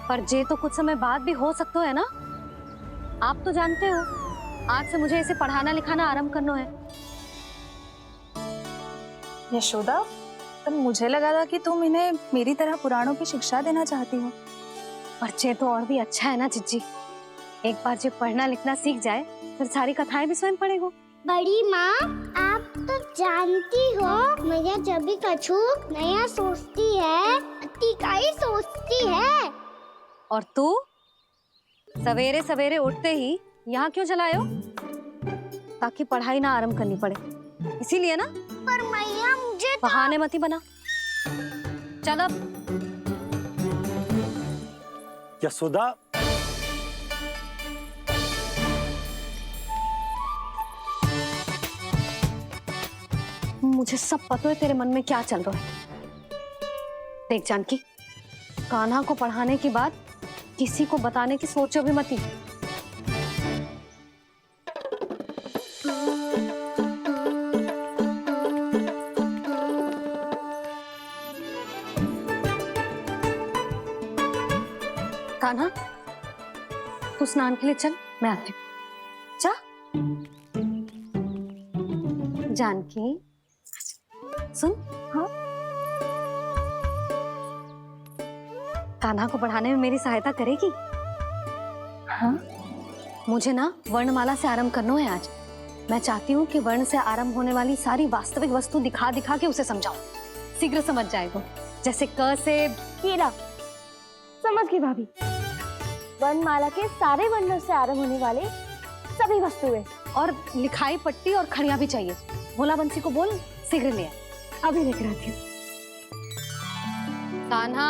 पर जे तो कुछ समय बाद भी हो सकते है ना। आप तो जानते हो आज से मुझे इसे पढ़ाना लिखाना आरंभ करना है। यशोदा, पर मुझे लगा था कि तुम इन्हें मेरी तरह पुराणों की शिक्षा देना चाहती हो। पर जे तो और भी अच्छा है ना जिज्जी। एक बार जब पढ़ना लिखना सीख जाए फिर सारी कथाएं भी स्वयं पढ़ेगा। बड़ी माँ, आप तो जानती हो मैया जब भी कछु नया सोचती है का ही सोचती है। और तू सवेरे सवेरे उठते ही यहाँ क्यों चलाए हो? ताकि पढ़ाई ना आरंभ करनी पड़े, इसीलिए ना। पर मैया मुझे बहाने मती बना। चल अब। यशोदा, मुझे सब पता है तेरे मन में क्या चल रहा है। देख जानकी, कान्हा को पढ़ाने की बात किसी को बताने की सोचो भी मती। कान्हा, तू स्नान के लिए चल, मैं आती हूँ। जा। जानकी सुन। हाँ, कान्हा को पढ़ाने में मेरी सहायता करेगी? हाँ, मुझे ना वर्णमाला से आरंभ करना है आज। मैं चाहती हूँ कि वर्ण से आरंभ होने वाली सारी वास्तविक वस्तु दिखा दिखा के उसे समझाऊं। शीघ्र समझ जाएगा। जैसे क से कीड़ा। समझ गई भाभी। वर्णमाला के सारे वर्णों से आरंभ होने वाले सभी वस्तुएं और लिखाई पट्टी और खड़िया भी चाहिए। भोला बंसी को बोल शीघ्र ले आए। अभी लेकर आती हूँ। कान्हा,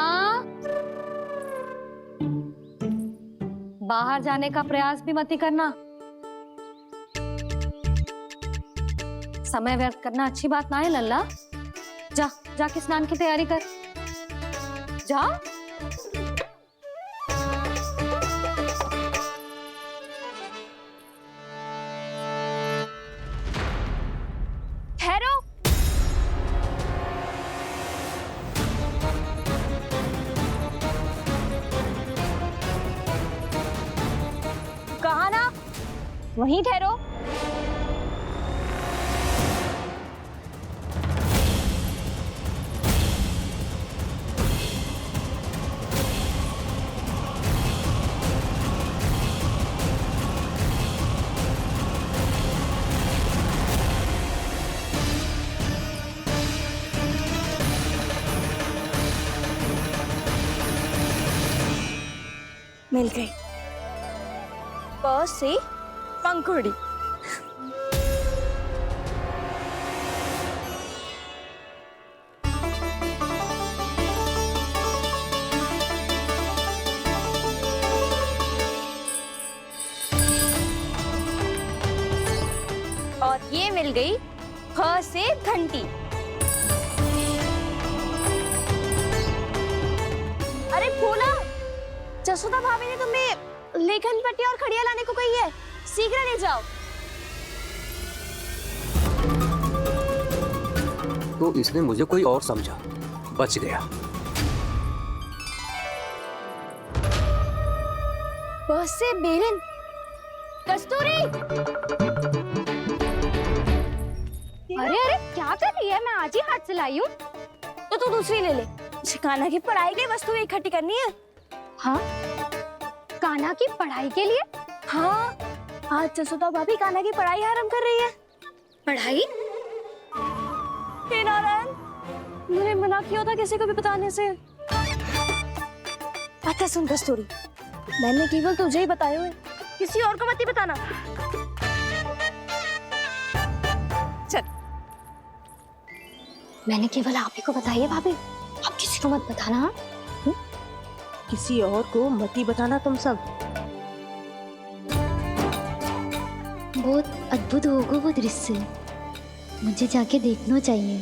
बाहर जाने का प्रयास भी मत करना। समय व्यर्थ करना अच्छी बात ना है लल्ला। जा, जाके स्नान की तैयारी कर। जा। ठहरो। कहा ना, वहीं ठहरो। मिल गई। प से पंखुड़ी। और ये मिल गई फ से घंटी। अरे भोला, जसोदा भाभी ने तुम्हें लेखन पट्टी और खड़िया लाने को कही है, शीघ्र ले जाओ। तो इसने मुझे कोई और समझा, बच गया। बस से बेलन। कस्तूरी। अरे अरे क्या कर रही है? मैं आज ही हाथ से लाई हूँ। तो तू दूसरी ले ले। कान्हा की पढ़ाई के लिए वस्तुएं इकट्ठी करनी है। हाँ, कान्हा की पढ़ाई के लिए? हाँ, आज जसोदा भाभी कान्हा की पढ़ाई आरंभ कर रही है। पढ़ाई? हे नारायण, मैंने मना किया था किसी को भी बताने से। अच्छा सुन कस्तूरी, मैंने केवल तुझे ही बताया है, किसी और को मत ही बताना। चल। मैंने केवल आप ही को बताई है भाभी, आप किसी को मत बताना। हाँ? किसी और को मत ही बताना तुम सब। बहुत अद्भुत होगा वो दृश्य, मुझे जाके देखना चाहिए।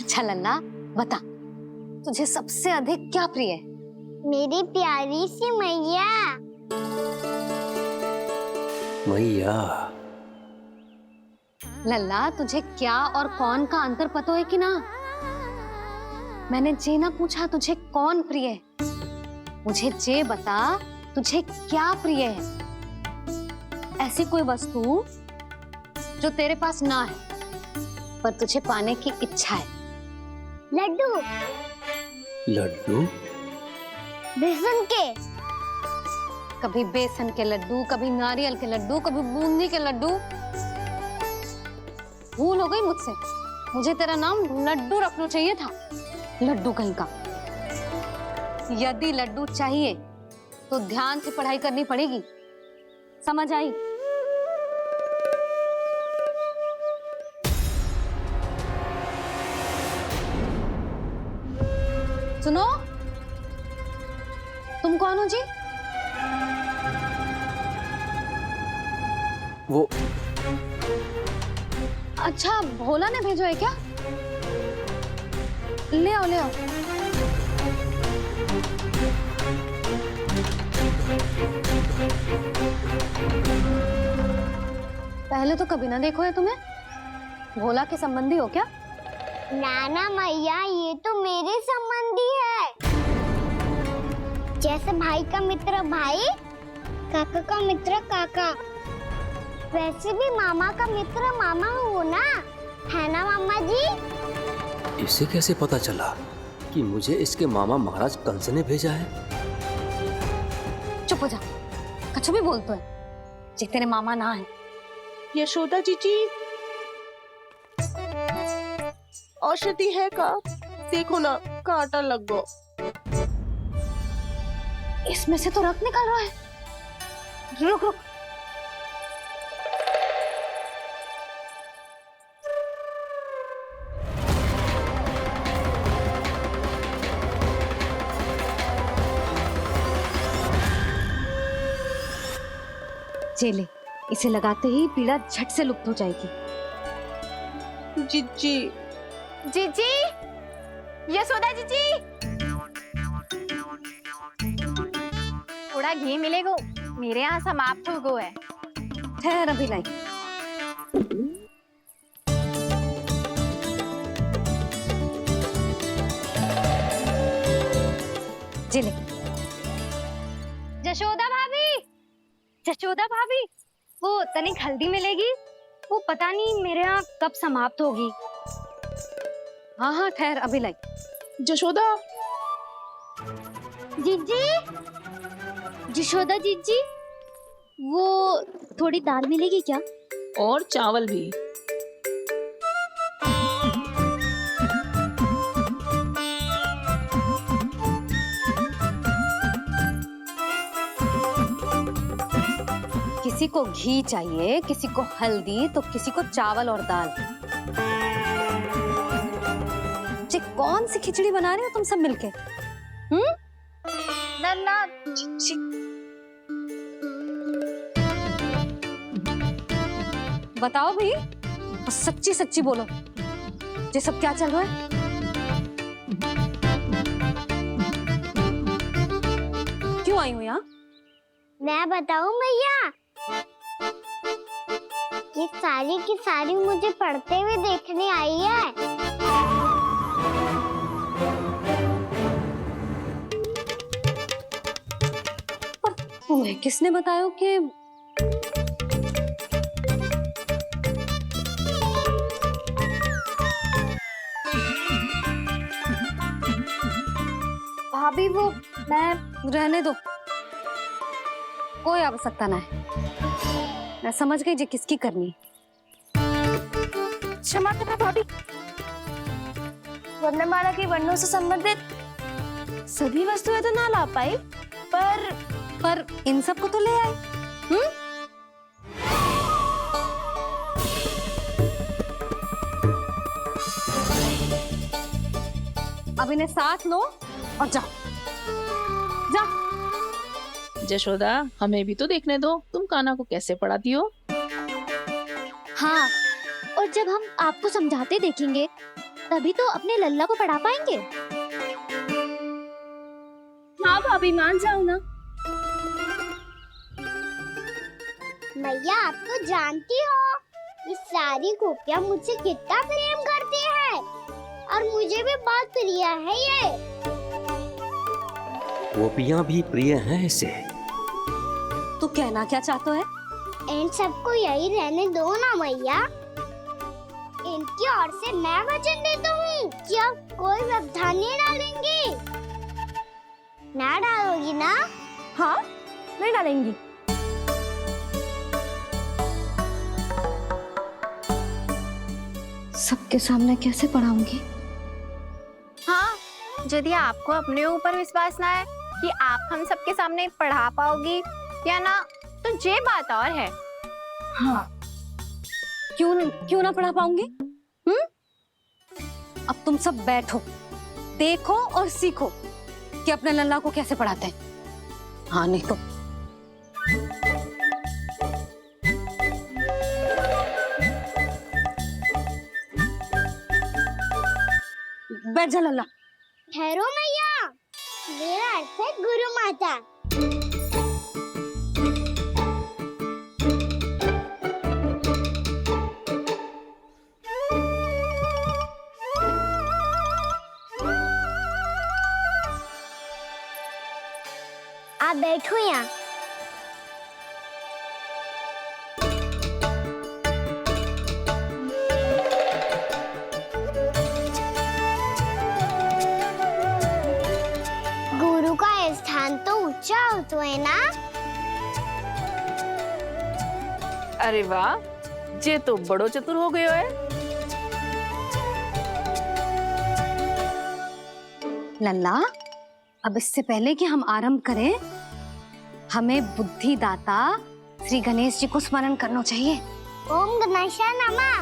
अच्छा लल्ला, बता तुझे सबसे अधिक क्या प्रिय है? मेरी प्यारी सी मैया। मैया। लल्ला, तुझे क्या और कौन का अंतर पता है कि ना? मैंने जे ना पूछा तुझे कौन प्रिय है, मुझे जे बता तुझे क्या प्रिय है। ऐसी कोई वस्तु जो तेरे पास ना है पर तुझे पाने की इच्छा है। लड्डू, लड्डू? बेसन के। कभी बेसन के लड्डू, कभी नारियल के लड्डू, कभी बूंदी के लड्डू। भूल हो गई मुझसे, मुझे तेरा नाम लड्डू रखना चाहिए था। लड्डू कहीं का। यदि लड्डू चाहिए तो ध्यान से पढ़ाई करनी पड़ेगी, समझ आई? सुनो, तुम कौन हो जी? वो अच्छा, भोला ने भेजो है क्या? ले आओ ले आओ। पहले तो कभी ना देखो है तुम्हें। भोला के संबंधी हो क्या? नाना मैया, ये तो मेरे संबंधी है। जैसे भाई का मित्र भाई, काका का मित्र काका, वैसे भी मामा का मित्र मामा हो ना, है ना मामा जी? इसे कैसे पता चला कि मुझे इसके मामा महाराज कंस ने भेजा है? चुप हो जा, कुछ भी बोलते है जे तेरे मामा ना है। यशोदा जीजी, औषधि है का? देखो ना, कांटा लग गो। इसमें से तो रक्त निकल रहा है। रुक रुक, चले, इसे लगाते ही पीड़ा झट से लुप्त हो जाएगी। जीजी, जीजी, यशोदा जीजी, थोड़ा घी मिलेगा, मेरे यहाँ समाप्त हो गो है। ठहर अभी लाई। जिले। जशोदा भाभी, जशोदा भाभी, वो तनिक हल्दी मिलेगी? वो पता नहीं मेरे यहाँ कब समाप्त होगी। हाँ हाँ ठहर अभी लाई। जशोदा, जीजी, यशोदा जीजी, वो थोड़ी दाल मिलेगी क्या? और चावल भी। किसी को घी चाहिए, किसी को हल्दी, तो किसी को चावल और दाल। जी कौन सी खिचड़ी बना रही हो तुम सब मिलके? नन्ना, बताओ भाई, और सच्ची सच्ची बोलो, ये सब क्या चल रहा है? क्यों आई हूँ यहाँ? मैं बताऊं भैया, ये सारी की सारी मुझे पढ़ते हुए देखने आई है। पर तुम्हें किसने बताया कि भाभी वो मैं रहने दो, कोई आवश्यकता ना है। मैं समझ गई जी किसकी करनी। क्षमा करना भाभी, वर्णमाला के वर्णों से संबंधित सभी वस्तुएं तो ना ला पाई, पर इन सब को तो ले आए। अब इन्हें साथ लो और जाओ जाओ। जशोदा, हमें भी तो देखने दो, तुम कान्हा को कैसे पढ़ाती हो। हाँ, और जब हम आपको समझाते देखेंगे तभी तो अपने लल्ला को पढ़ा पाएंगे। हाँ भाभी, मान जाओ ना। मैया, आप तो जानती हो ये सारी गोपियां मुझसे कितना प्रेम करती है। और मुझे भी बहुत प्रिय है ये। गोपियां भी प्रिय हैं इसे। तू कहना क्या चाहता है? इन सबको यही रहने दो ना मैया। इनकी ओर से मैं वचन देता हूँ कि अब कोई व्यवधान नहीं डालेंगी। ना डालोगी ना? हाँ, नहीं डालेंगी। सबके सामने कैसे पढ़ाऊंगी? हाँ, यदि आपको अपने ऊपर विश्वास ना है कि आप हम सबके सामने पढ़ा पाओगी या ना, तो ये बात और है। हाँ, क्यों ना पढ़ा पाऊंगी? अब तुम सब बैठो, देखो और सीखो कि अपने लल्ला को कैसे पढ़ाते हैं। हाँ, नहीं तो बैठ जा लल्ला। ठहरो मैया, मेरा अर्थ है गुरु माता। आप बैठो यहाँ। गुरु का स्थान तो ऊंचा होता है ना? अरे वाह, जे तो बड़ो चतुर हो गयो है। लल्ला, अब इससे पहले कि हम आरंभ करें, हमें बुद्धिदाता श्री गणेश जी को स्मरण करना चाहिए। ओम गणेशाय नमः।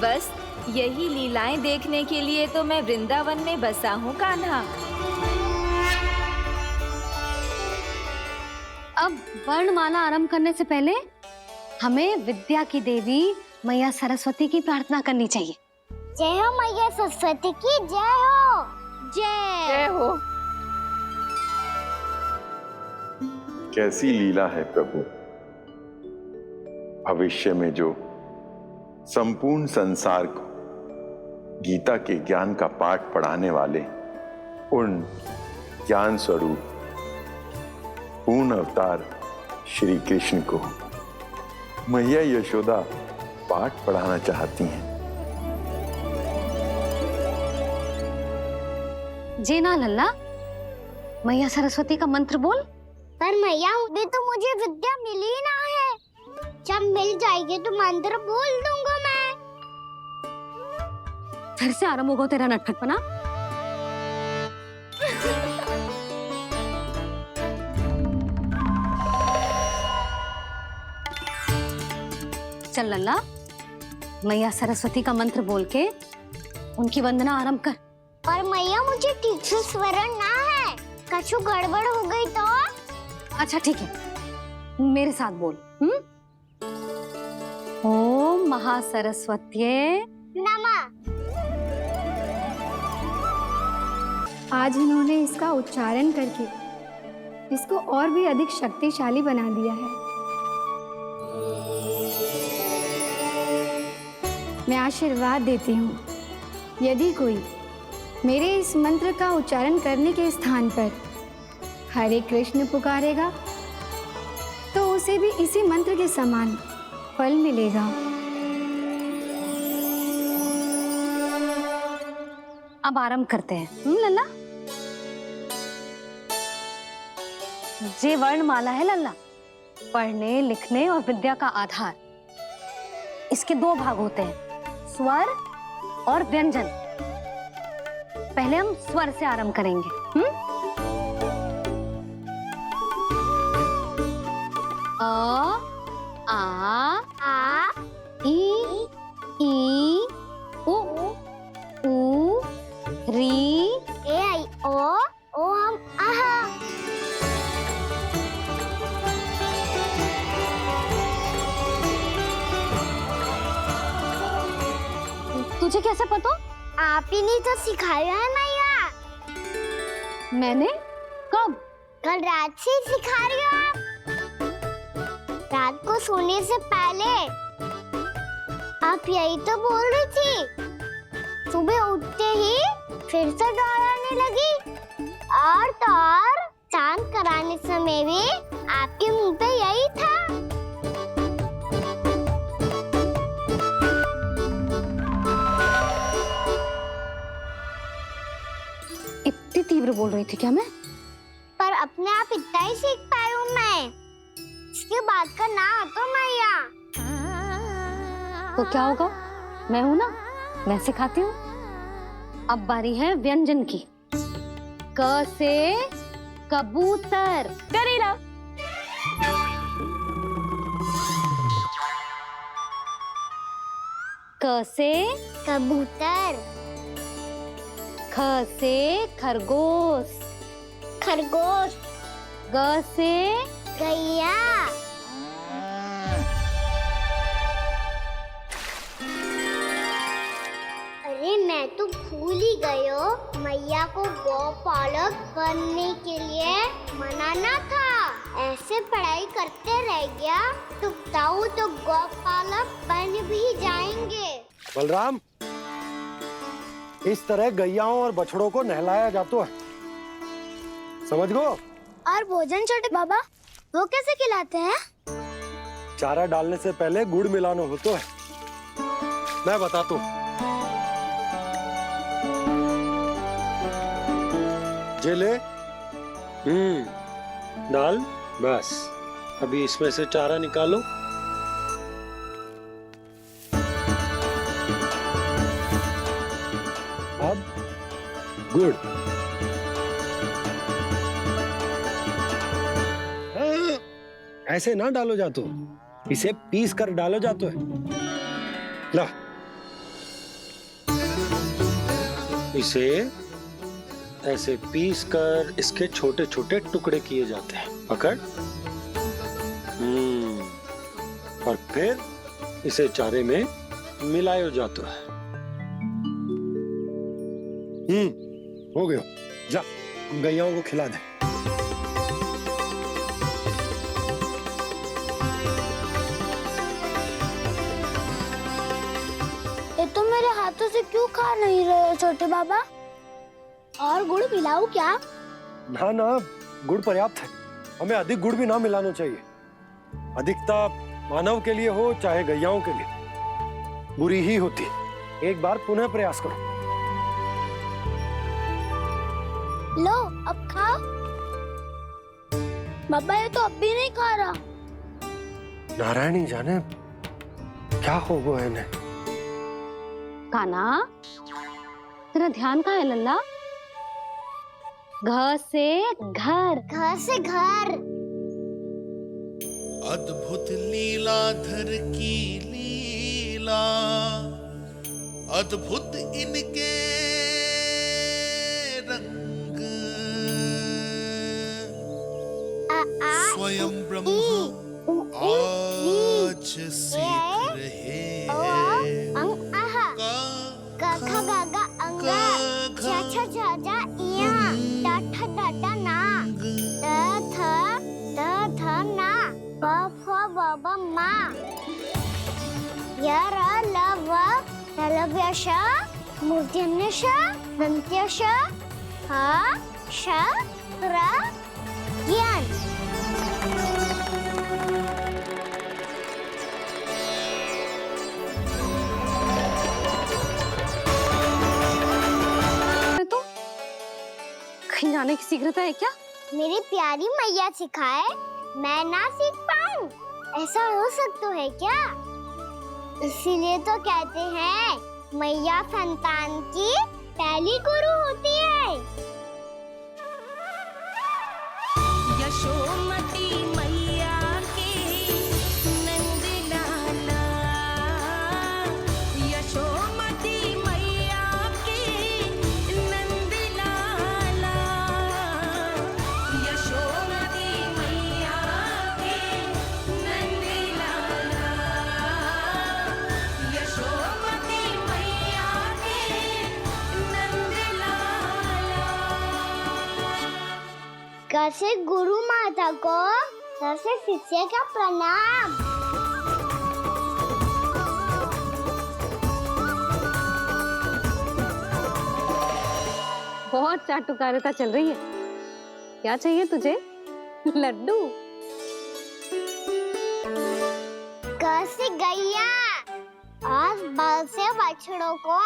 बस यही लीलाएं देखने के लिए तो मैं वृंदावन में बसा हूँ कान्हा। अब वर्णमाला आरंभ करने से पहले हमें विद्या की देवी मैया सरस्वती की प्रार्थना करनी चाहिए। जय हो मैया सरस्वती की जय हो। जय हो। कैसी लीला है प्रभु। भविष्य में जो संपूर्ण संसार को गीता के ज्ञान का पाठ पढ़ाने वाले उन ज्ञान स्वरूप पूर्ण अवतार श्री कृष्ण को मैया यशोदा पाठ पढ़ाना चाहती हैं। जी ना लल्ला, मैया सरस्वती का मंत्र बोल। पर मैया अभी तो मुझे विद्या मिली ना है। जब मिल जाएगी तो मंत्र बोल दूंगा मैं। फिर से आरंभ होगा तेरा नटखटपना। चल लल्ला, मैया सरस्वती का मंत्र बोल के उनकी वंदना आरंभ कर। पर मैया मुझे ठीक से स्मरण ना है, कछु गड़बड़ हो गई तो? अच्छा ठीक है, मेरे साथ बोल। ओम महासरस्वत्यै नमः। आज इन्होंने इसका उच्चारण करके इसको और भी अधिक शक्तिशाली बना दिया है। मैं आशीर्वाद देती हूँ, यदि कोई मेरे इस मंत्र का उच्चारण करने के स्थान पर हरे कृष्ण पुकारेगा तो उसे भी इसी मंत्र के समान फल मिलेगा। अब आरंभ करते हैं। लल्ला, जे वर्णमाला है लल्ला, पढ़ने लिखने और विद्या का आधार। इसके दो भाग होते हैं, स्वर और व्यंजन। पहले हम स्वर से आरंभ करेंगे। अ, आ, ई, उ, री, ए आई ओ हम आहा। तुझे कैसे पता? आप ही ने तो सिखाया है मैया। मैंने? कब? कल रात से सिखा रही हो आप? रात को सोने से पहले आप यही तो बोल रही थी। सुबह उठते ही फिर से डराने लगी, और तो और चांद कराने समय भी आपके मुंह पे यही था। इतनी तीव्र बोल रही थी क्या मैं? पर अपने आप इतना ही सीख पाई हूँ मैं। इसके बाद का ना तो मैया। तो क्या होगा, मैं हूं ना, मैं सिखाती हूँ। अब बारी है व्यंजन की। क से कबूतर। करेला। क से कबूतर। ख से खरगोश। खरगोश। ग से गैया। अरे मैं तो भूल ही गई हूँ, मैया को गौपालक बनने के लिए मनाना था। ऐसे पढ़ाई करते रह गया तो ताऊ तो गौपालक बन भी जाएंगे। बलराम, इस तरह गैयाओं और बछड़ों को नहलाया जाता है, समझ गो? और भोजन छोटे बाबा, वो कैसे खिलाते हैं? चारा डालने से पहले गुड़ मिलाना होता है, मैं बताता हूँ। जे ले, डाल, बस। अभी इसमें से चारा निकालो। अब गुड़। हाँ, ऐसे ना डालो जातो, इसे पीस कर डालो जातो है। ला, इसे ऐसे पीस कर इसके छोटे छोटे टुकड़े किए जाते हैं। पकड़। और फिर इसे चारे में मिलाया जाता है। हो गया, जा गैयाओं को खिला दे। ये तो मेरे हाथों से क्यों खा नहीं रहे हो छोटे बाबा? और गुड़ मिलाऊं क्या? ना ना, गुड़ पर्याप्त है। हमें अधिक गुड़ भी ना मिलाना चाहिए। अधिकता मानव के लिए हो चाहे गैयाओं के लिए बुरी ही होती। एक बार पुनः प्रयास करो। लो, अब खाओ। बाबा ये तो अब भी नहीं खा रहा। नारायणी जाने क्या हो गया इन्हें। काना, तेरा ध्यान कहाँ है लल्ला? घ से घर। घर से घर। अद्भुत लीलाधर की लीला, अद्भुत इनके रंग, स्वयं ब्रह्म आज सीख रहे हैं। क ख ग घ अंग, छ छ झ झ इया, ट ठ ड ड ना, द ध ना, ब फ ब ब मा, य र ल व तलव्य श, मूर्धन्य श, दन्त्य श, ह श र ज्ञान। कहीं जाने की शीघ्रता है क्या? मेरी प्यारी मैया सिखाए, मैं ना सीख पाऊं, ऐसा हो सकता है क्या? इसीलिए तो कहते हैं मैया संतान की पहली गुरु होती है। यशोमती मैया के नंद लाला, यशोमती मैया के नंद लाला, यशोमती मैया के नंद लाला, यशोमती मैया के नंद लाला। कैसे गुरु को सर से शिष्य का प्रणाम। बहुत चाटुकारिता चल रही है। क्या चाहिए तुझे? लड्डू? क से गैया और ब से बछड़ों को,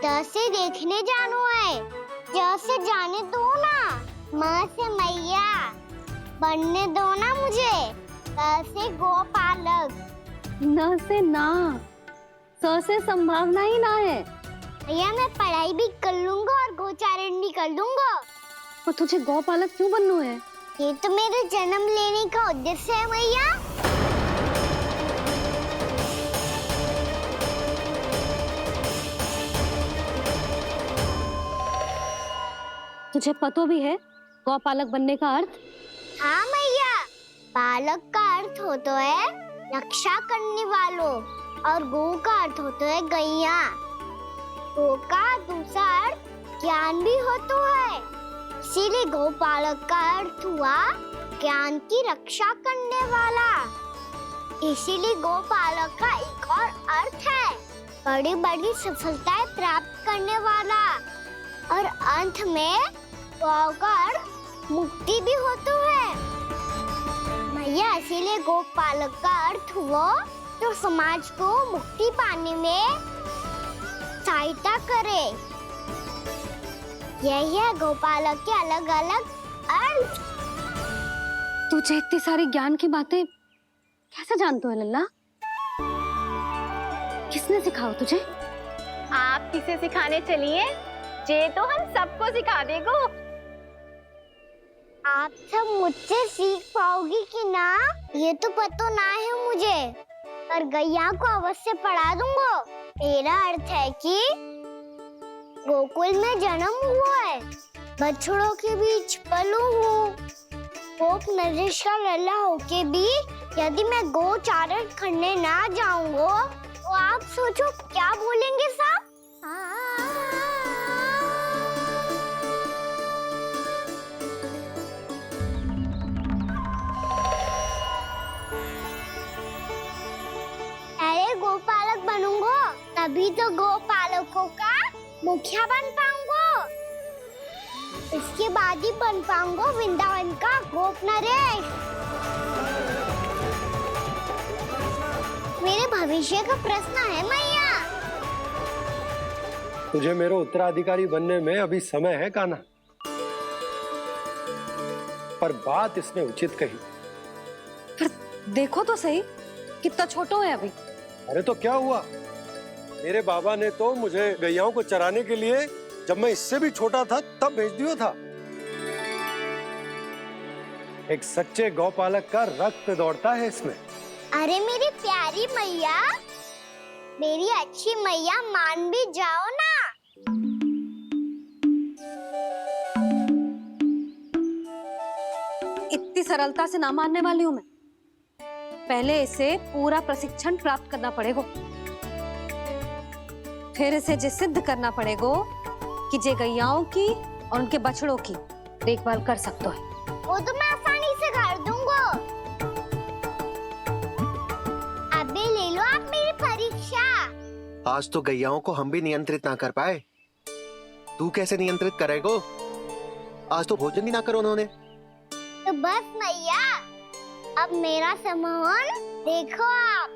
त से देखने जानो है, ज से जाने दो ना, म से मैया बनने दो ना मुझे, त से गोपालक, न से ना, स से संभावना ही ना है। भैया मैं पढ़ाई भी कर लूंगा और गोचारण भी कर दूंगा। और तुझे गौपालक क्यों बनना है? ये तो मेरे जन्म लेने का उद्देश्य है भैया। तुझे पतो भी है गौपालक बनने का अर्थ? हाँ भैया, पालक का अर्थ होता है रक्षा करने वालों और गौ का अर्थ होता है गैया। गौ का दूसरा अर्थ ज्ञान भी होता है, इसीलिए गौपालक का अर्थ हुआ ज्ञान की रक्षा करने वाला। इसीलिए गौपालक का एक और अर्थ है बड़ी बड़ी सफलताएं प्राप्त करने वाला, और अंत में गौ का अर्थ मुक्ति भी होता है। भैया इसीलिए गोपालक का अर्थ हुआ जो समाज को मुक्ति पाने में सहायता करे। यही है गोपालक के अलग अलग अर्थ। तुझे इतनी सारी ज्ञान की बातें कैसे जानते हो लल्ला? किसने सिखाओ तुझे? आप किसे सिखाने चलिए, जे तो हम सबको सिखा देगो। आप सब मुझसे सीख पाओगी कि ना ये तो पता ना है मुझे, पर गैया को अवश्य पढ़ा दूंगा। मेरा अर्थ है कि गोकुल में जन्म हुआ है, बछड़ों के बीच पलू हूँ, गोप नरेश का लल्ला होके भी यदि मैं गोचारण करने ना जाऊंगा तो आप सोचो क्या बोलेंगे साहब? अरे गोपालक बनूंगा तभी तो गोपालकों का मुखिया बन पाऊंगा, इसके बाद ही बन पाऊंगा वृंदावन का गोप नरेश। मेरे भविष्य का प्रश्न है मैया। तुझे मेरा उत्तराधिकारी बनने में अभी समय है कान्हा, पर बात इसने उचित कही। पर देखो तो सही कितना छोटो है अभी। अरे तो क्या हुआ, मेरे बाबा ने तो मुझे गैयाओं को चराने के लिए जब मैं इससे भी छोटा था तब भेज दिया था। एक सच्चे गौपालक का रक्त दौड़ता है इसमें। अरे मेरी प्यारी मैया, मेरी अच्छी मैया, मान भी जाओ ना। इतनी सरलता से ना मानने वाली हूँ मैं। पहले इसे पूरा प्रशिक्षण प्राप्त करना पड़ेगा, फिर इसे ये सिद्ध करना पड़ेगा कि जे गैयाओं की और उनके बछड़ों की देखभाल कर सकते है। वो तो मैं आसानी से कर दूंगा। अबे ले लो आप मेरी परीक्षा। आज तो गैयाओं को हम भी नियंत्रित ना कर पाए, तू कैसे नियंत्रित करेगो? आज तो भोजन भी ना करो उन्होंने। तो बस मैया, अब मेरा सम्मान देखो आप।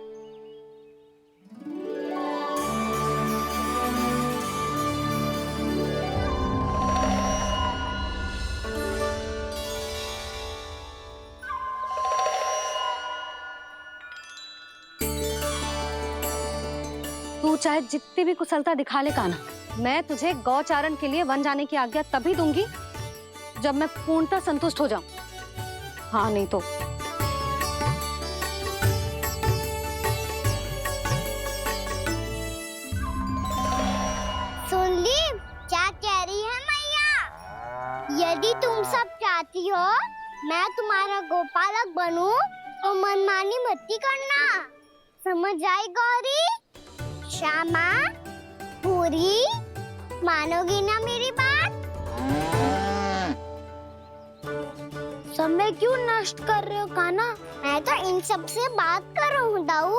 तू चाहे जितनी भी कुशलता दिखा ले कान्हा, मैं तुझे गौचारण के लिए वन जाने की आज्ञा तभी दूंगी जब मैं पूर्णतः संतुष्ट हो जाऊं। हाँ नहीं तो सुन ली क्या कह रही है मैया? यदि तुम सब चाहती हो मैं तुम्हारा गोपालक बनूं तो मनमानी मत करना, समझ आई गौरी? श्यामा, पूरी, मानोगी ना मेरी बात? सब में समय क्यों नष्ट कर रहे हो काना? मैं तो इन सब से बात कर रहा हूँ दाऊ,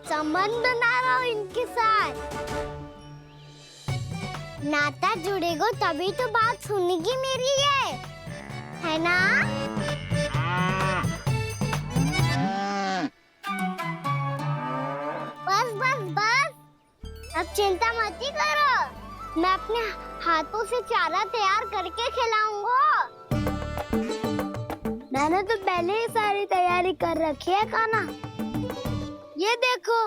संबंध बना रहा हूँ इनके साथ। नाता जुड़ेगा तभी तो बात सुनेगी मेरी है ना? बस बस बस, अब चिंता मत ही करो, मैं अपने हाथों से चारा तैयार करके खिलाऊंगा। मैंने तो पहले ही सारी तैयारी कर रखी है काना, ये देखो।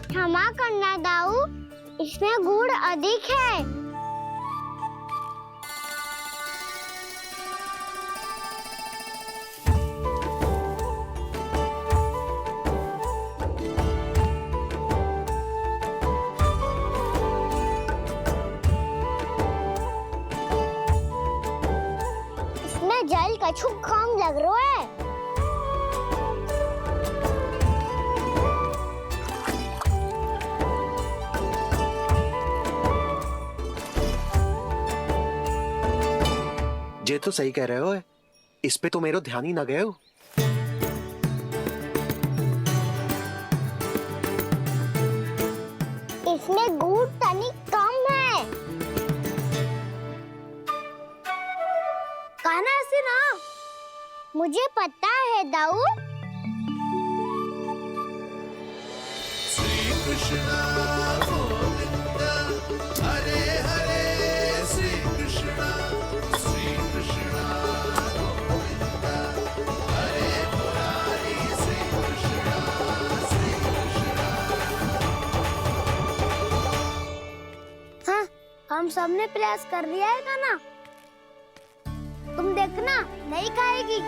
क्षमा करना दाऊ, इसमें गुड़ अधिक है। इसमें जल कछु कम लग रहा है। ये तो सही कह रहे हो, इस पे तो मेरा ध्यान ही ना गए हो। इसमें गुड़ तनिक कम है। काना ऐसे ना, मुझे पता है दाऊ। श्री कृष्ण गोविंद हरे हरे, श्री कृष्ण गोविंद हरे मुरारी, श्री कृष्ण हाँ, हम सबने प्रयास कर लिया है काना, तुम देखना नहीं खाएगी।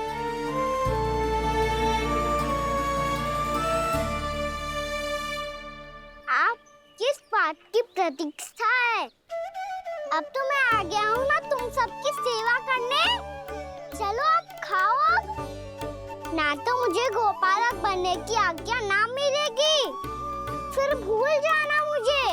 आप किस बात की प्रतीक्षा है? अब तो मैं आ गया हूँ ना तुम सबकी सेवा करने। चलो अब खाओ अब। ना तो मुझे गोपालक बनने की आज्ञा ना मिलेगी, फिर भूल जाना मुझे।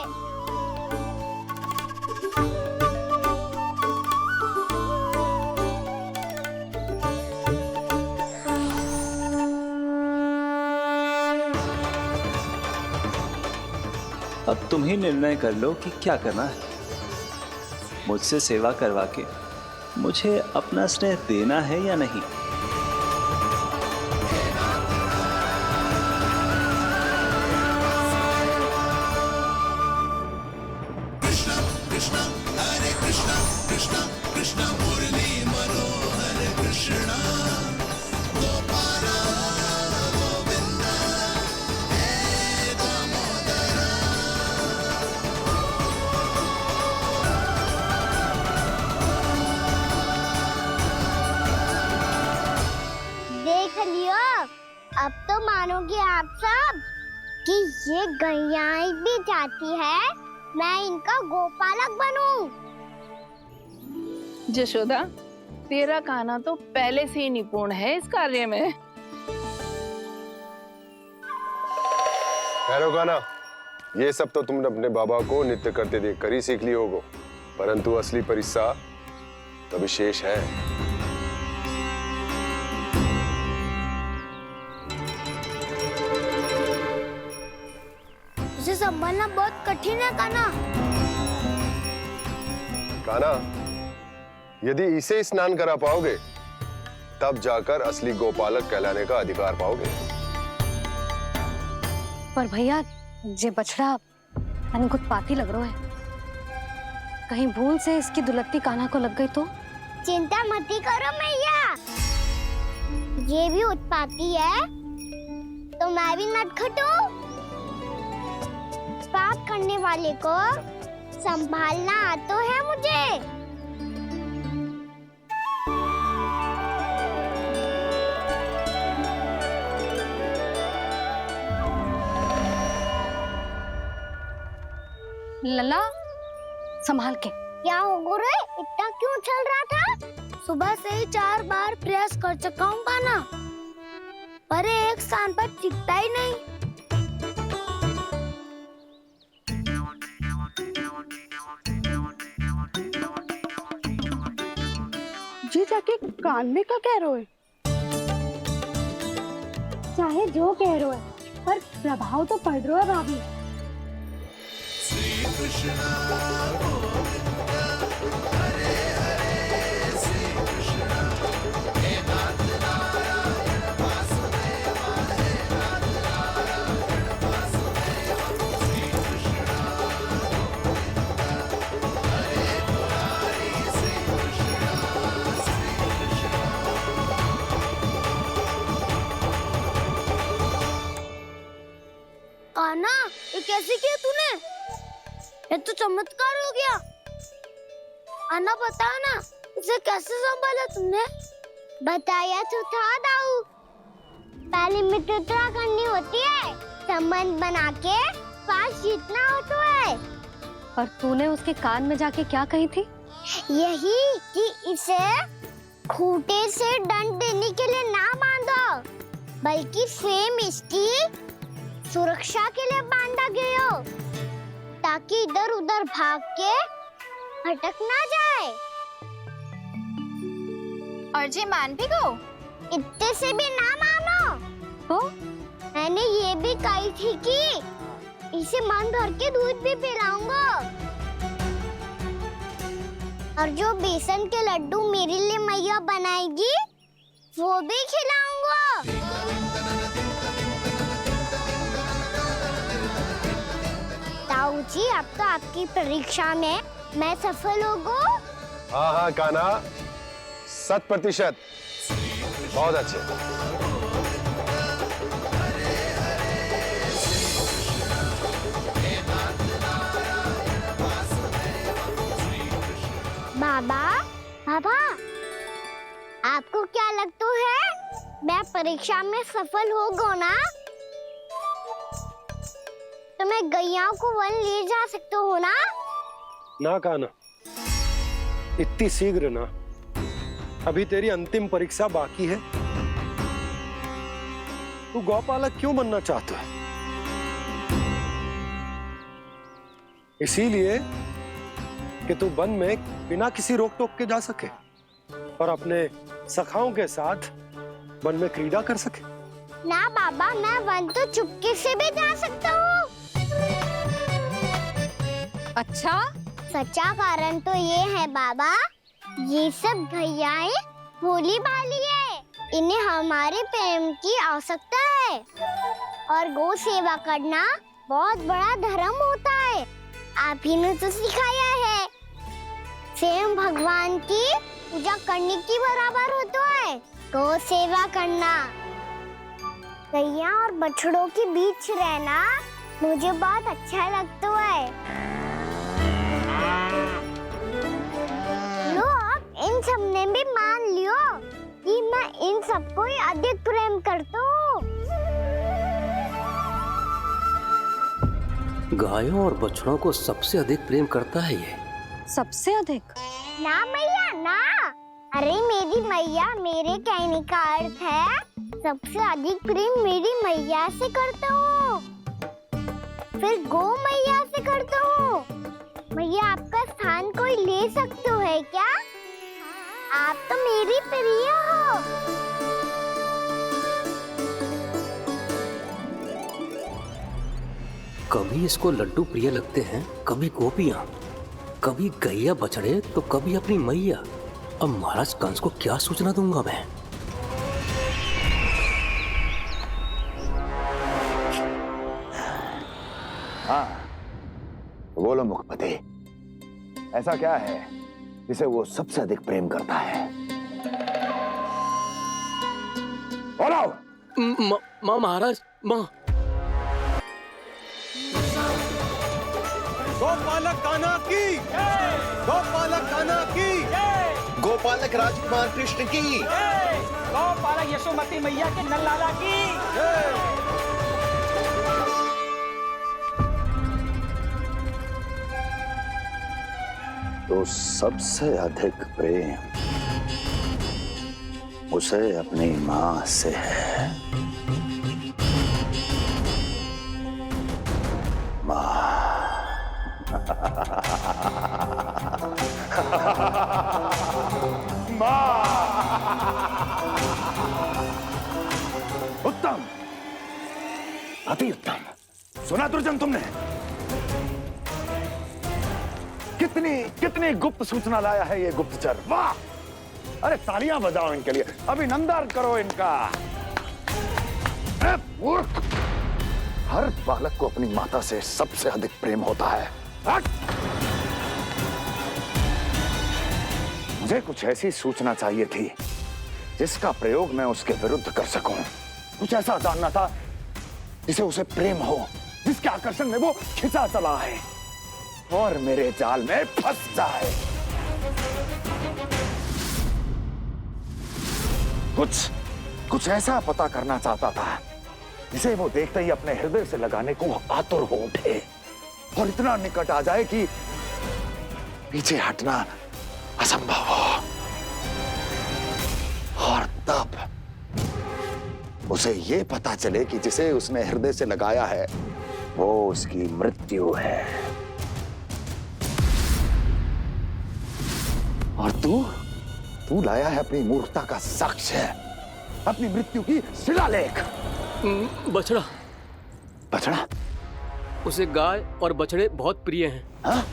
अब तुम ही निर्णय कर लो कि क्या करना है। मुझसे सेवा करवा के मुझे अपना स्नेह देना है या नहीं। कृष्ण कृष्ण हरे कृष्ण कृष्ण कृष्ण मुरली मनोहर कृष्ण गोपाल गोविंद हे दामोदर। देख लियो, अब तो मानोगे आप सब कि ये गैयाएं भी चाहती है मैं इनका गोपालक बनूं। जशोदा, तेरा कान्हा तो पहले से ही निपुण है इस कार्य में। खैर होगा ना, ये सब तो तुमने अपने बाबा को नृत्य करते देखकर ही सीख ली होगो, परंतु असली परिस्सा तो विशेष है। उसे संभालना बहुत कठिन है काना। काना, यदि इसे स्नान करा पाओगे तब जाकर असली गोपालक कहलाने का अधिकार पाओगे। पर भैया, ये बछड़ा तनिक उत्पाती लग रहा है, कहीं भूल से इसकी दुलत्ती कान्हा को लग गई तो? चिंता मत ही करो मैया, ये भी उत्पाती है तो मैं भी नटखट हूँ। पाप करने वाले को संभालना आता है मुझे। लला, संभाल के। क्या हो गुरु, इतना क्यों चल रहा था? सुबह से ही 4 बार प्रयास कर चुका हूँ काना, पर ये एक स्थान पर टिकता ही नहीं। जी जाके कान में का कह रहे हो? चाहे जो कह रहे हो पर प्रभाव तो पड़ रहा है भाभी। श्री कृष्ण गोविंद हरे हरे श्री कृष्ण हे नाथ नारायण वासुदेव हे नाथ नारायण वासुदेव श्री कृष्ण गोविंद हरे मुरारी श्री कृष्ण कान्हा, ये कैसे किया तूने? ये तो चमत्कार हो गया। अन्ना बता ना, इसे कैसे संभाला तुमने? बताया तो था दाऊ। पहले मित्रता करनी होती है, संबंध बना के पास जीतना होता है। और तूने उसके कान में जाके क्या कही थी? यही कि इसे खूंटे से दंड देने के लिए ना बांधो, बल्कि स्वयं इसकी सुरक्षा के लिए बांधा गया हो, ताकि इधर उधर भाग के भटक ना जाए। और जी मान भी गो? इतने से भी ना मानो। तो मैंने ये भी कही थी कि इसे मन भर के दूध भी पिलाऊंगा, और जो बेसन के लड्डू मेरे लिए मैया बनाएगी वो भी खिलाऊंगा। ताऊ जी, अब तो आपकी परीक्षा में मैं सफल होगा। हाँ हाँ कान्हा, 100%। बहुत अच्छे। बाबा, बाबा, आपको क्या लगता है मैं परीक्षा में सफल होगा ना? तो मैं गैयाओं को वन ले जा सकता हूँ ना? ना कान्हा, इतनी शीघ्र ना। अभी तेरी अंतिम परीक्षा बाकी है। तू गौपालक क्यों बनना चाहता है? इसीलिए कि तू वन में बिना किसी रोक टोक के जा सके और अपने सखाओं के साथ वन में क्रीड़ा कर सके। ना बाबा, मैं वन तो चुपके से भी जा सकता हूँ। अच्छा? सच्चा कारण तो ये है बाबा, ये सब गैयाएं भोली भाली है, इन्हें हमारे प्रेम की आवश्यकता है, और गौ सेवा करना बहुत बड़ा धर्म होता है। आप ही ने तो सिखाया है, स्वयं भगवान की पूजा करने की बराबर होता है गौ सेवा करना। गैया और बछड़ों के बीच रहना मुझे बहुत अच्छा लगता है। लो, आप इन सब ने भी मान लियो कि मैं इन सबको ही अधिक प्रेम करता हूँ। गायों और बछड़ों को सबसे अधिक प्रेम करता है ये। सबसे अधिक? ना मैया ना, अरे मेरी मैया, मेरे कहने का अर्थ है सबसे अधिक प्रेम मेरी मैया से करता हूँ, फिर गौ मैया से करता हूँ। मैया, आपका स्थान कोई ले सकते है क्या? आप तो मेरी प्रिय हो। कभी इसको लड्डू प्रिय लगते हैं, कभी गोपियां, कभी गैया बछड़े, तो कभी अपनी मैया। अब महाराज कंस को क्या सूचना दूंगा मैं? हाँ, बोलो मुखपति, ऐसा क्या है जिसे वो सबसे अधिक प्रेम करता है? बोलो। महाराज, माँ। गोपालक कान्हा की, गोपालक कान्हा की, गोपालक राजकुमार कृष्ण की, गोपालक यशोमती मैया के नल्लाला की। तो सबसे अधिक प्रेम उसे अपनी माँ से है। अति उत्तम। सुना दुर्जन तुमने? कितनी कितनी गुप्त सूचना लाया है ये गुप्तचर। वाह! अरे तालियां बजाओ इनके लिए, अभिनंदन करो इनका। मूर्ख! हर बालक को अपनी माता से सबसे अधिक प्रेम होता है। मुझे कुछ ऐसी सूचना चाहिए थी जिसका प्रयोग मैं उसके विरुद्ध कर सकूं। कुछ ऐसा जानना था जिसे उसे प्रेम हो, जिसके आकर्षण में वो खिंचा चला है और मेरे जाल में फंस जाए। कुछ ऐसा पता करना चाहता था जिसे वो देखते ही अपने हृदय से लगाने को आतुर हो उठे और इतना निकट आ जाए कि पीछे हटना असंभव हो। और तब उसे ये पता चले कि जिसे उसने हृदय से लगाया है वो उसकी मृत्यु है। और तू लाया है अपनी मूर्खता का साक्ष्य, अपनी मृत्यु की शिलालेख। बछड़ा। बछड़ा? उसे गाय और बछड़े बहुत प्रिय हैं। हाँ?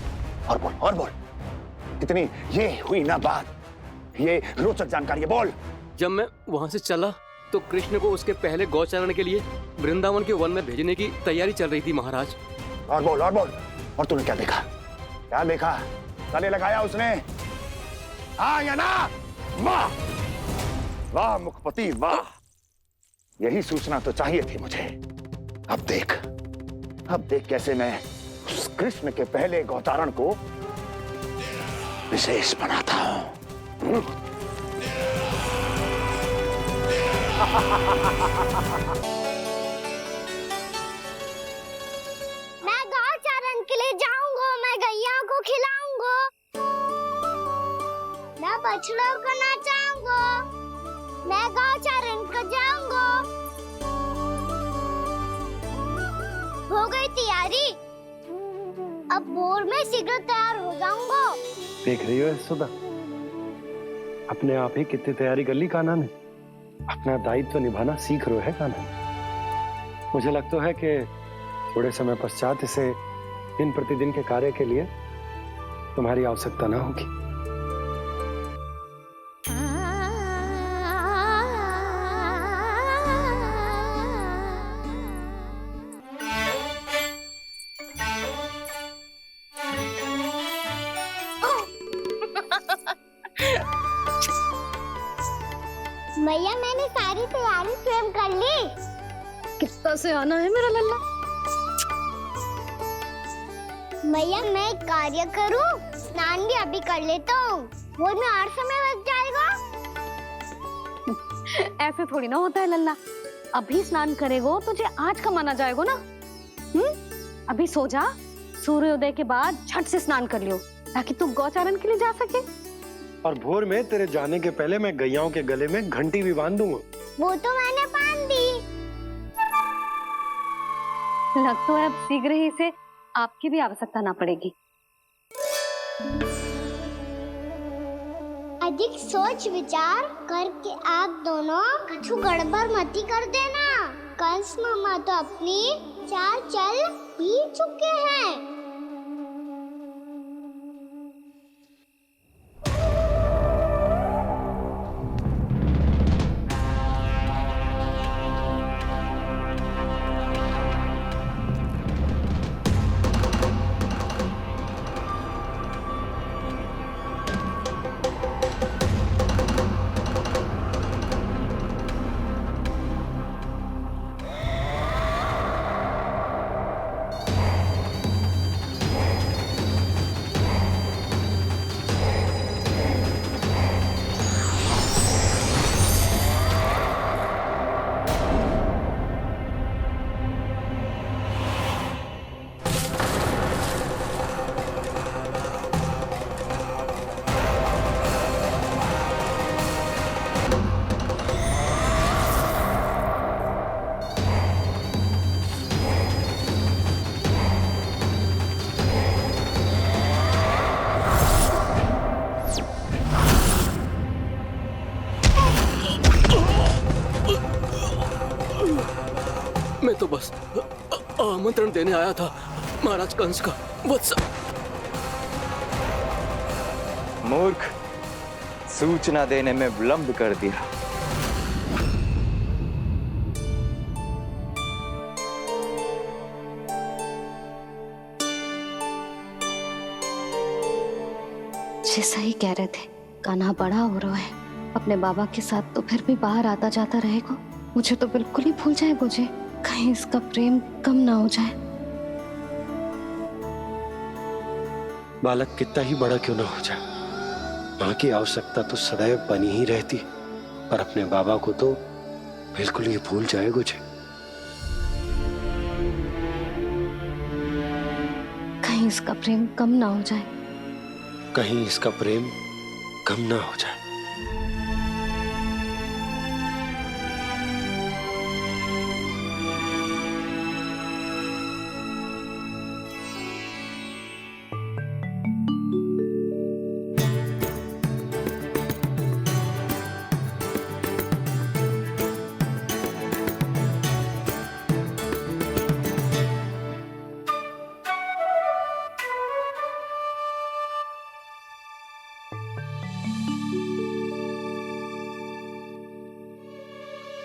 और बोल। कितनी ये हुई ना बात, ये रोचक जानकारी है, बोल। जब मैं वहां से चला तो कृष्ण को उसके पहले गौचारण के लिए वृंदावन के वन में भेजने की तैयारी चल रही थी महाराज। और बोल। और तूने क्या देखा? क्या देखा? गले लगाया उसने? हाँ या ना? वाह वाह मुखपति वाह! यही सूचना तो चाहिए थी मुझे। अब देख कैसे मैं उस कृष्ण के पहले गौतारण को विशेष बनाता हूं। मैं गौचारण के लिए जाऊंगा, मैं गैया को खिलाऊंगा, मैं बछड़ों को नचाऊंगा, मैं गौचारण को जाऊंगा। हो गई तैयारी, अब भोर में शीघ्र तैयार हो जाऊंगा। देख रही हो सुधा, अपने आप ही कितनी तैयारी कर ली कान्हा ने। अपना दायित्व तो निभाना सीख रहे है कान्हा। मुझे लगता है कि थोड़े समय पश्चात इसे दिन प्रतिदिन के कार्य के लिए तुम्हारी आवश्यकता ना होगी। मैया मैंने सारी तैयारी स्वयं कर ली। कितना से आना है मेरा लल्ला। मैया मैं एक कार्य करूं, स्नान भी अभी कर लेता हूँ, वो में और समय लग जाएगा। ऐसे थोड़ी ना होता है लल्ला, अभी स्नान करेगो तुझे आज कमाना जाएगो ना। अभी सो जा, सूर्योदय के बाद झट से स्नान कर लियो ताकि तू गौचारण के लिए जा सके। और भोर में तेरे जाने के पहले मैं गैयाओं के गले में घंटी भी बांध दूंगा। वो तो मैंने बांध दी। लग तो है अब शीघ्र ही से आपकी भी आवश्यकता ना पड़ेगी। अधिक सोच विचार करके आप दोनों कछु गड़बड़ मती कर देना। कंस मामा तो अपनी चाल चल ही चुके हैं। आमंत्रण देने आया था महाराज कंस का वत्स। मूर्ख, सूचना देने में विलंब कर दिया। जी सही कह रहे थे, कान्हा बड़ा हो रहा है, अपने बाबा के साथ तो फिर भी बाहर आता जाता रहेगा। मुझे तो बिल्कुल ही भूल जाएगा मुझे, कहीं इसका प्रेम कम ना हो जाए। बालक कितना ही बड़ा क्यों ना हो जाए, माँ की आवश्यकता तो सदैव बनी ही रहती, पर अपने बाबा को तो बिल्कुल ही भूल जाए मुझे। कहीं इसका प्रेम कम ना हो जाए, कहीं इसका प्रेम कम ना हो जाए।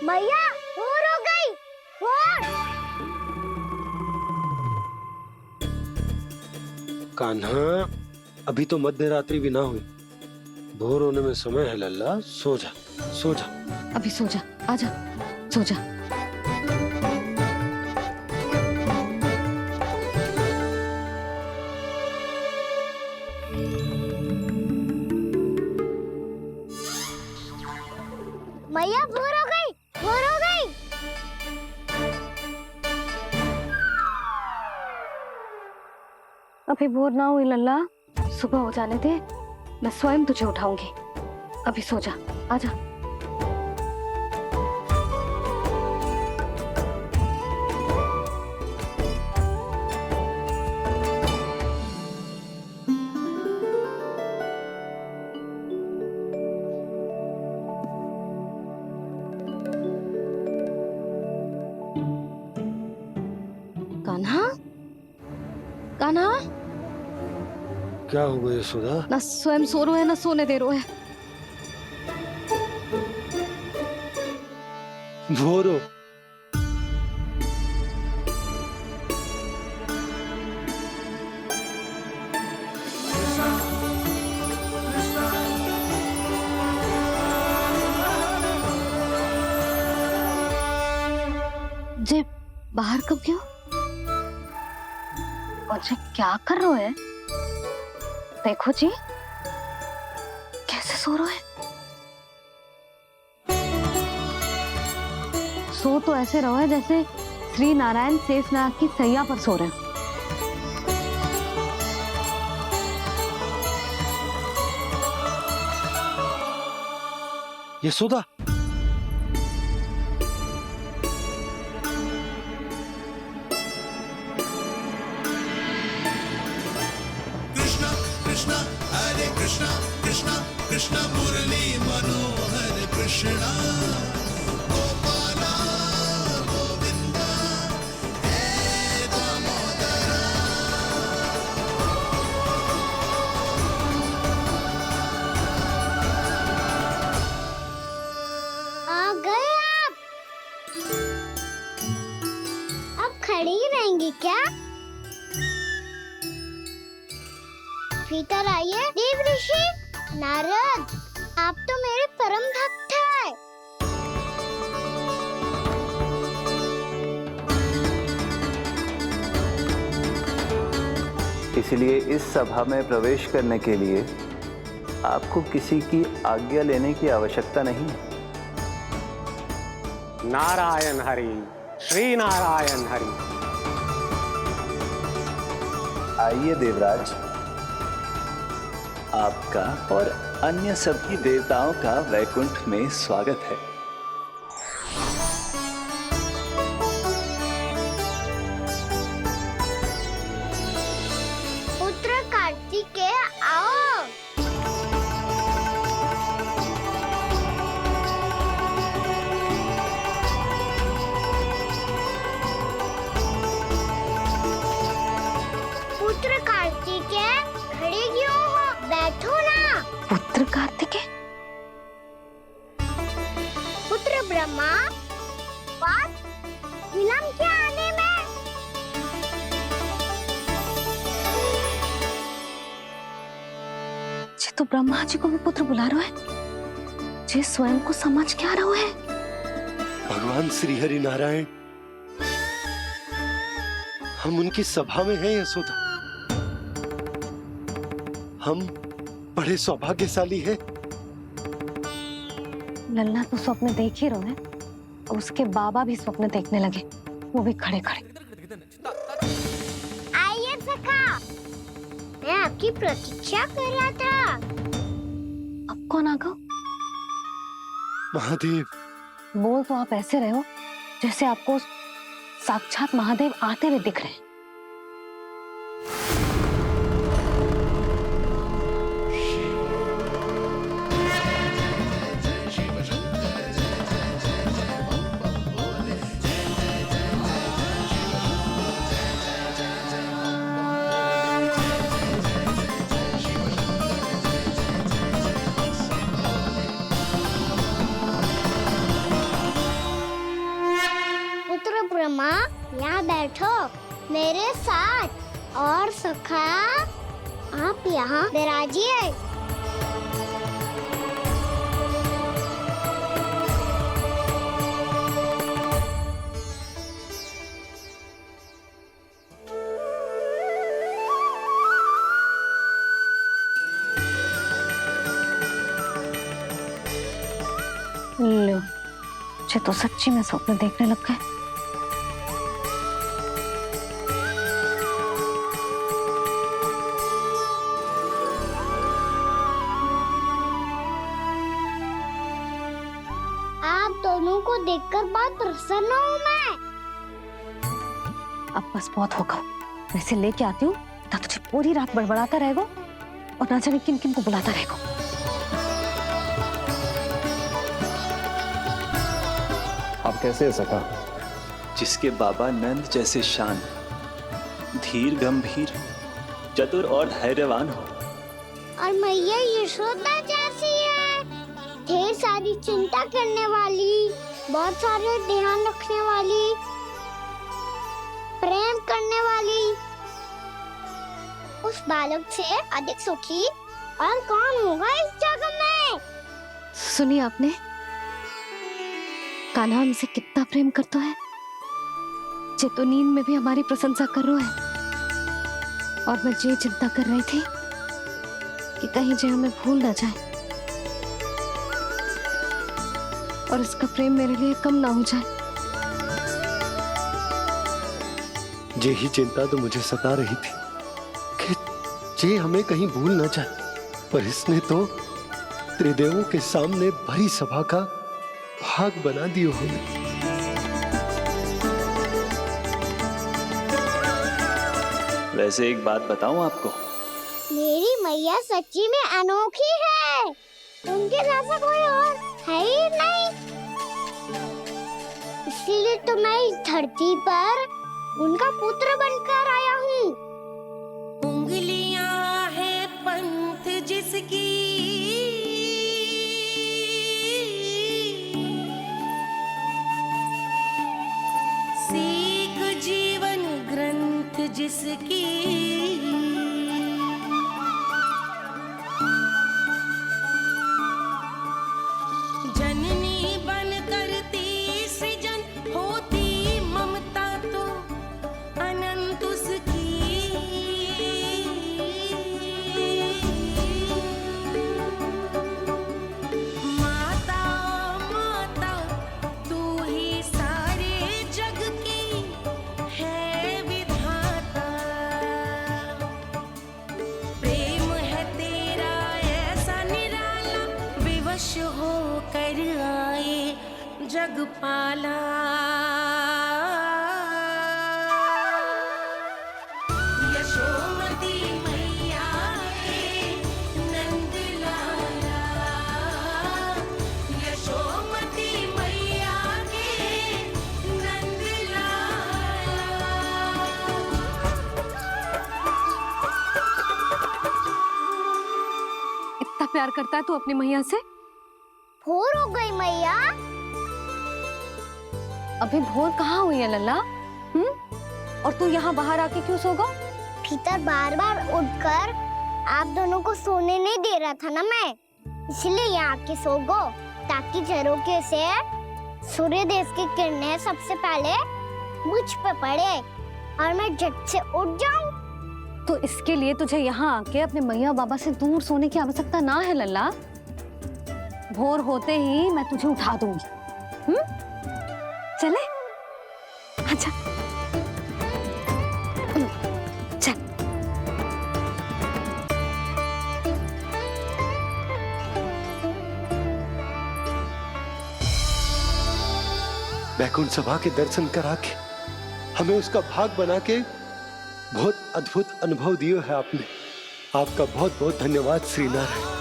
मैया भोर हो गई, भोर। कान्हा, अभी तो मध्य रात्रि भी ना हुई, भोर होने में समय है लल्ला, सो जा सो जा। अभी सो जा, आजा सो जा। मैया भोर हो गई, भोर हो गई। अभी भोर ना हुई लल्ला, सुबह हो जाने दे, मैं स्वयं तुझे उठाऊंगी। अभी सो जा, आजा। कान्हा, कान्हा, क्या हो गया यशोदा? ना स्वयं सो रहे है ना सोने दे रहे है। भोर हो। जे बाहर कब गयो? और जे क्या कर रहे है? देखो जी, कैसे सो रहे हैं। सो तो ऐसे रहो है जैसे श्री नारायण शेषनाग की सैया पर सो रहे हैं। यशोदा, कृष्णा कृष्णा हरे कृष्णा कृष्णा कृष्णा मुरली मनोहर कृष्णा गोपाला गोविंदा हे दामोदरा। आ गए आप। अब खड़ी ही रहेंगी क्या? भीतर आइए। देव ऋषि नारद, आप तो मेरे परम भक्त हैं। इसलिए इस सभा में प्रवेश करने के लिए आपको किसी की आज्ञा लेने की आवश्यकता नहीं है। नारायण हरि, श्री नारायण हरि। आइए देवराज, आपका और अन्य सभी देवताओं का वैकुंठ में स्वागत है। पुत्र कार्तिकेय आओ। तो ब्रह्मा जी को भी पुत्र बुला रहा है, जे स्वयं को समझ क्या रहा है। भगवान श्री हरि नारायण, हम उनकी सभा में हैं यशोदा। हम बड़े सौभाग्यशाली हैं। लल्ला तो स्वप्न देख ही रहे हैं और उसके बाबा भी स्वप्न देखने लगे, वो भी खड़े खड़े। आइए सखा, मैं आपकी प्रतीक्षा कर रहा था। अब कौन आ गया? महादेव। बोल तो आप ऐसे रहे हो जैसे आपको साक्षात महादेव आते हुए दिख रहे हैं। ब्रह्मा, यहाँ बैठो मेरे साथ। और सखा, आप यहाँ विराजिए। लो, मुझे तो सच्ची में स्वप्न देखने लग गए। दोनों को देखकर बहुत प्रसन्न हूँ मैं। अब बस बहुत होगा, वैसे लेके आती हूँ ना, तुझे पूरी रात बड़बड़ाता रहेगा और ना जाने किन किन को बुलाता रहेगा। आप कैसे सका? जिसके बाबा नंद जैसे शान, धीर गंभीर, चतुर और धैर्यवान हो, और मैया यशोदा जैसी है, ढेर सारी चिंता करने वाली, बहुत सारे ध्यान रखने वाली, प्रेम करने वाली। उस बालक से अधिक सुखी और कौन होगा इस जगत में? सुनिए आपने, कान्हा हमसे कितना प्रेम करता है, जे तो नींद में भी हमारी प्रशंसा कर रहा है। और मैं ये चिंता कर रही थी कि कहीं जे हमें भूल ना जाए और इसका प्रेम मेरे लिए कम ना हो जाए। यही चिंता तो मुझे सता रही थी कि जे हमें कहीं भूल ना जाए, पर इसने तो त्रिदेवों के सामने भरी सभा का भाग बना दियो हमें। वैसे एक बात बताऊं आपको, मेरी मैया सच्ची में अनोखी है, उनके जैसा कोई और है ही नहीं। इसीलिए तो मैं इस धरती पर उनका पुत्र बनकर आया हूँ। उंगलियां है पंथ जिसकी, सीख जीवन ग्रंथ जिसकी, जननी बन करती सृजन, होती ममता तो अनंत उसकी। माता माता तू ही सारे जग की है विधाता, प्रेम है तेरा ऐसा निराला, विवश होकर आए जग पाला। यशोमती मैया के नंद लाला, यशोमती मैया के नंद लाला। इतना प्यार करता है तू अपनी मैया से? भोर हो गई मैया। अभी भोर कहाँ हुई है लल्ला? और तू यहाँ बाहर आके क्यों सो गया? भीतर बार बार उठकर आप दोनों को सोने नहीं दे रहा था ना मैं, इसलिए यहाँ आके सो गो, ताकि झरोखे से सूर्य देव की किरणें सबसे पहले मुझ पे पड़े और मैं झट से उठ जाऊं। तो इसके लिए तुझे यहाँ आके अपने मैया बाबा से दूर सोने की आवश्यकता ना है लल्ला। भोर होते ही मैं तुझे उठा दूंगी। चले? अच्छा चल। वैकुंठ सभा के दर्शन करा के हमें उसका भाग बना के बहुत अद्भुत अनुभव दिए है आपने। आपका बहुत बहुत धन्यवाद श्रीनारायण।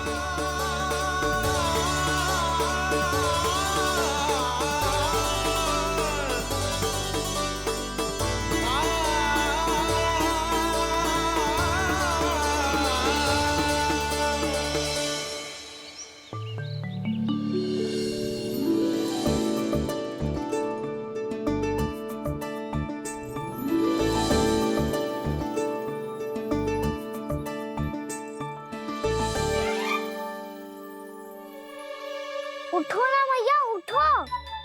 उठो ना मैया, उठो।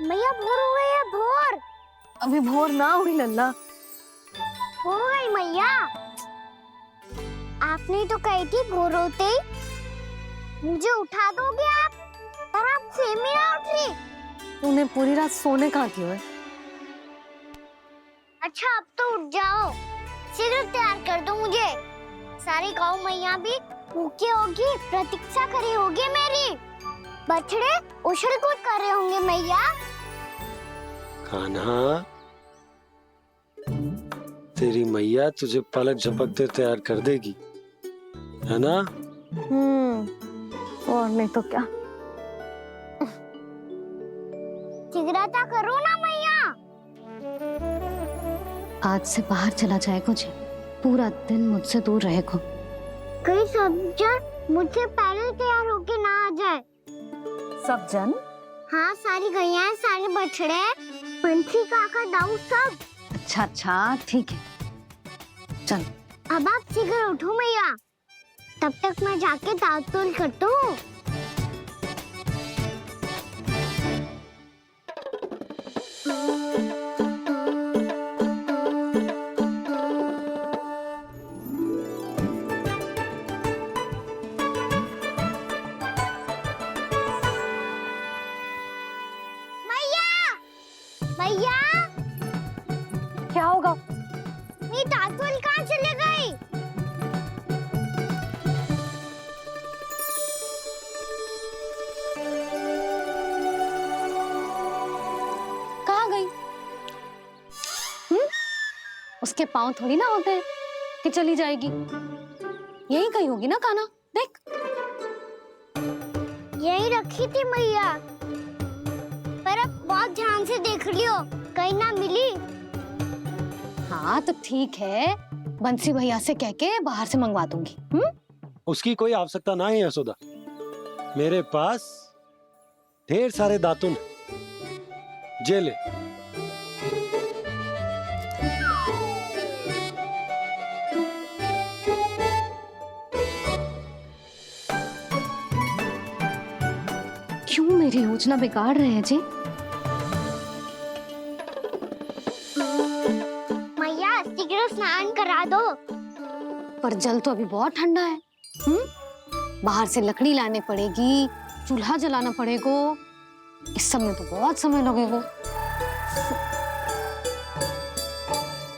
मैया भोर हो गई है, भोर। अभी भोर ना हुई लल्ला। हो गई मैया। आपने तो कही थी भोर होते ही मुझे उठा दोगे आप, पर आप सेम ही ना उठ रही। तूने पूरी रात सोने कहाँ की है? अच्छा अब तो उठ जाओ, शीघ्र तैयार कर दो मुझे। सारी गाँव मैया भी भूखी होगी, प्रतीक्षा करी होगी मेरी। बछड़े उछल कूद कर रहे होंगे मैया। कान्हा, तेरी मैया तुझे पलक झपकते तैयार कर देगी, है ना? और नहीं तो क्या। शीघ्रता करो ना मैया। आज से बाहर चला जाएगा जी, पूरा दिन मुझसे दूर रहेगा। कहीं सब जन मुझसे पहले तैयार होके ना आ जाए। सब जन? हाँ, सारी गैया, सारे बछड़े, पंछी, काका, दाऊ सब। अच्छा अच्छा ठीक है, चल। अब आप शीघ्र उठो मैया, तब तक मैं जाके दांत तोल करता हूँ। मैया, क्या होगा? मेरी दातुल कहाँ चले गई? कहाँ गई? उसके पाँव थोड़ी ना होते हैं कि चली जाएगी। यही कहीं होगी ना कान्हा, देख। यही रखी थी मैया, पर अब बहुत ध्यान से देख लियो, कहीं ना मिली। हाँ तो ठीक है, बंसी भैया से कह के बाहर से मंगवा दूंगी। उसकी कोई आवश्यकता ना है यशोदा, मेरे पास ढेर सारे दातुन हैं। जे ले। क्यों मेरी योजना बिगाड़ रहे हैं जी? मैया शीघ्र स्नान करा दो। पर जल तो अभी बहुत ठंडा है। बाहर से लकड़ी लाने पड़ेगी, चूल्हा जलाना पड़ेगा। इस सब में तो बहुत समय लगेगा।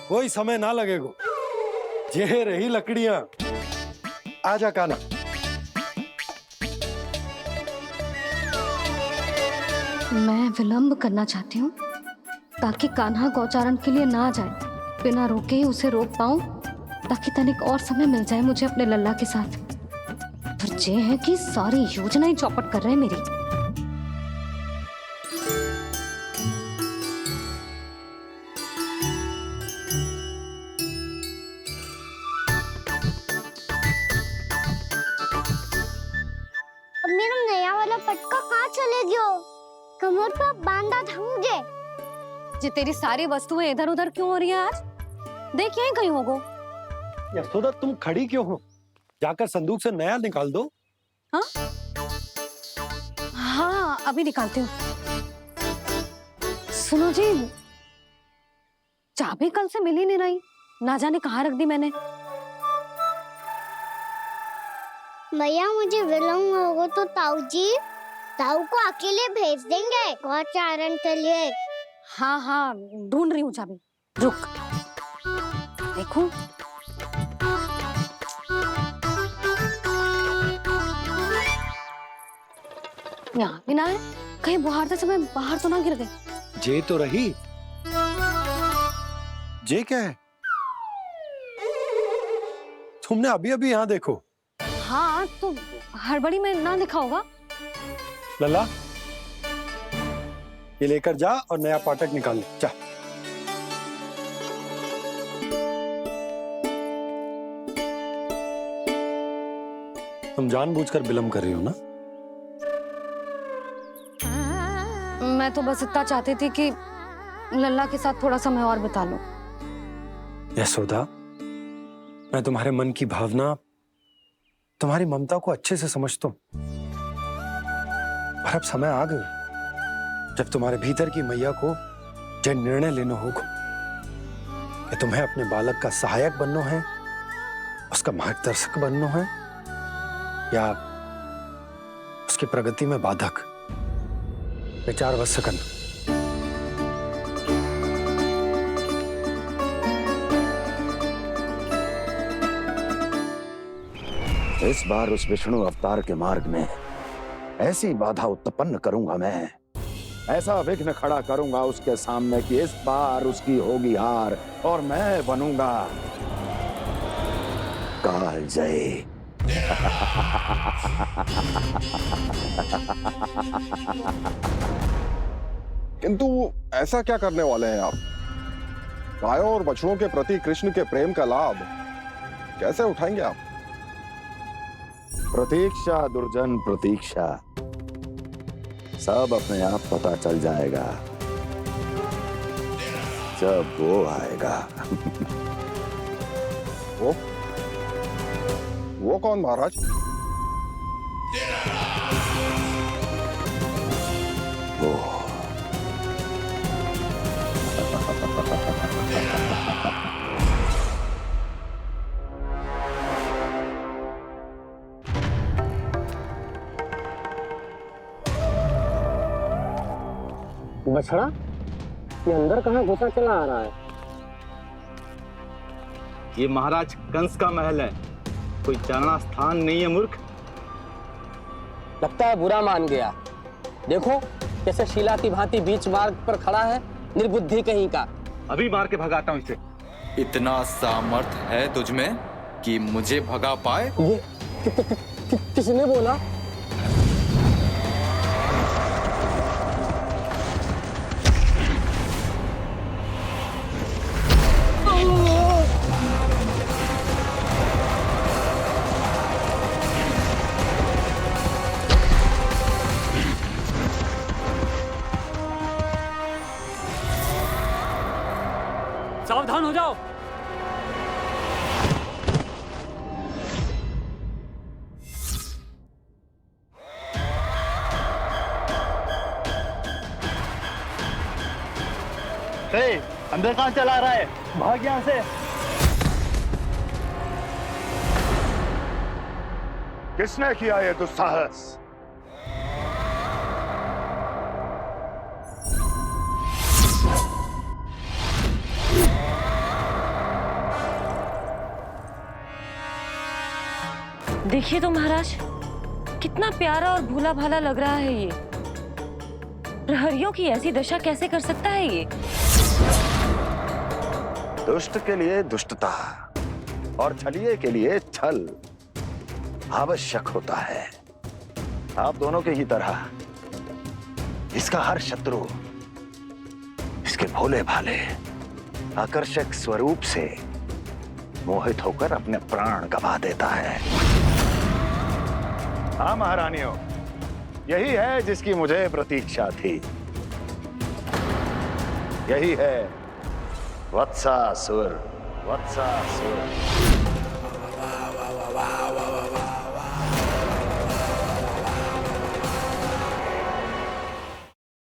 कोई समय ना लगेगा, ये रही लकड़ियां। आजा कान्हा। मैं विलंब करना चाहती हूँ ताकि कान्हा गौचारण के लिए ना जाए। बिना रोके ही उसे रोक पाऊं, ताकि तनिक और समय मिल जाए मुझे अपने लल्ला के साथ। पर ये है कि सारी योजना ही चौपट कर रहे हैं मेरी। अब मेरा नया वाला पटका कहाँ चले गयो? कमर पर बांधा था मुझे। जी तेरी सारी वस्तुएं इधर उधर क्यों हो रही है आज? देख यहीं कहीं होगो। यशोदा तुम खड़ी क्यों हो? जाकर संदूक से नया निकाल दो। हाँ हाँ, अभी निकालती हूँ। सुनो जी, चाबी कल से मिल ही नहीं रही, ना जाने कहाँ रख दी मैंने। भैया मुझे विलम्ब होगा तो ताऊ को अकेले भेज देंगे गौचारण के लिए। हाँ हाँ, ढूंढ रही हूँ चाबी, रुक। देखूं। यहाँ भी ना है, कहीं बुहारते समय बाहर तो ना गिर गए। जे तो रही। जे क्या है? तुमने अभी अभी यहाँ देखो। हाँ तो हड़बड़ी में ना दिखा होगा। लल्ला, ये लेकर जा और नया पाठक निकाल ले, जा। तुम जानबूझकर विलम्ब कर रही हो ना? मैं तो बस इतना चाहती थी कि लल्ला के साथ थोड़ा समय और बिता लूं। यशोदा, मैं तुम्हारे मन की भावना, तुम्हारी ममता को अच्छे से समझता हूं। पर अब समय आ गया जब तुम्हारे भीतर की मैया को जो निर्णय लेना होगा कि तुम्हें अपने बालक का सहायक बनना है, उसका मार्गदर्शक बनना है, या उसकी प्रगति में बाधक। विचार अवश्य करना। इस बार उस विष्णु अवतार के मार्ग में ऐसी बाधा उत्पन्न करूंगा मैं, ऐसा विघ्न खड़ा करूंगा उसके सामने कि इस बार उसकी होगी हार और मैं बनूंगा कालजयी। किंतु ऐसा क्या करने वाले हैं आप? गायों और बछड़ों के प्रति कृष्ण के प्रेम का लाभ कैसे उठाएंगे आप? प्रतीक्षा दुर्जन प्रतीक्षा, सब अपने आप पता चल जाएगा जब वो आएगा। वो कौन महाराज? वो बछड़ा, ये अंदर कहाँ घुसा चला आ रहा है? ये महाराज कंस का महल है, कोई जाना स्थान नहीं है मूर्ख। लगता है बुरा मान गया। देखो कैसे शीला की भांति बीच मार्ग पर खड़ा है, निर्बुद्धि कहीं का। अभी मार के भगाता हूँ इसे। इतना सामर्थ है तुझमें कि मुझे भगा पाए? ये किसने बोला? सावधान हो जाओ। अंदर कहाँ चला रहा है? भाग यहाँ से। किसने किया ये दुस्साहस? देखिए तो महाराज, कितना प्यारा और भोला भाला लग रहा है ये। प्रहरियों की ऐसी दशा कैसे कर सकता है ये? दुष्ट के लिए दुष्टता और छलिए के लिए छल आवश्यक होता है। आप दोनों के ही तरह इसका हर शत्रु इसके भोले भाले आकर्षक स्वरूप से मोहित होकर अपने प्राण गंवा देता है। हाँ महारानियों, यही है जिसकी मुझे प्रतीक्षा थी। यही है वत्सासुर। वत्सासुर।